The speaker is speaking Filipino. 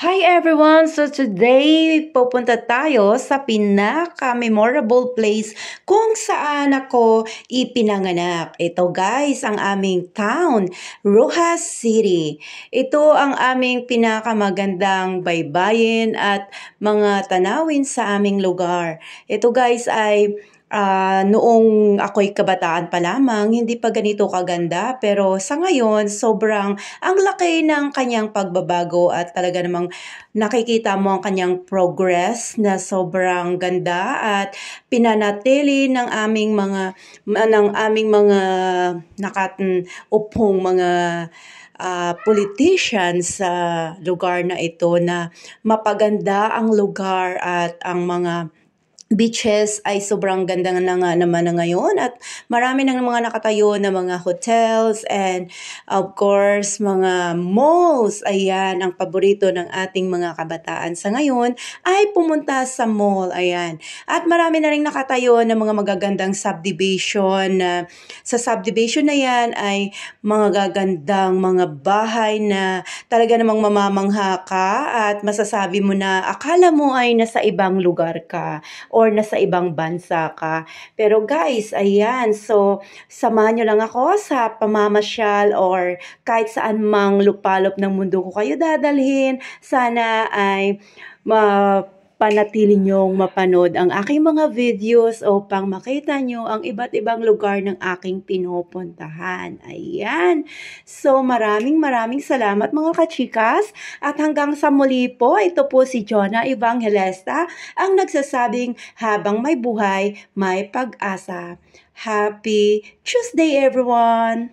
Hi everyone! So today, pupunta tayo sa pinaka-memorable place kung saan ako ipinanganak. Ito guys, ang aming town, Rojas City. Ito ang aming pinakamagandang baybayin at mga tanawin sa aming lugar. Ito guys ay noong ako'y kabataan pa lamang, hindi pa ganito kaganda. Pero sa ngayon, sobrang ang laki ng kanyang pagbabago at talaga namang nakikita mo ang kanyang progress na sobrang ganda at pinanatili ng aming mga nakatupong mga politicians sa lugar na ito na mapaganda ang lugar at ang mga beaches ay sobrang ganda na nga naman na ngayon at marami ng mga nakatayo na mga hotels and of course mga malls. Ayan, ang paborito ng ating mga kabataan sa ngayon ay pumunta sa mall. Ayan. At marami na rin nakatayo na mga magagandang subdivision. Sa subdivision na yan ay mga gagandang mga bahay na talaga namang mamamangha ka at masasabi mo na akala mo ay nasa ibang lugar ka or nasa ibang bansa ka. Pero guys, ayan, so samahan nyo lang ako sa pamamasyal or kahit saan mang lupalop ng mundo ko kayo dadalhin. Sana ay panatili nyong mapanood ang aking mga videos upang makita nyo ang iba't ibang lugar ng aking pinupuntahan. Ayan. So, maraming salamat mga kachikas. At hanggang sa muli po, ito po si Jonah Evangelista, ang nagsasabing habang may buhay, may pag-asa. Happy Tuesday everyone!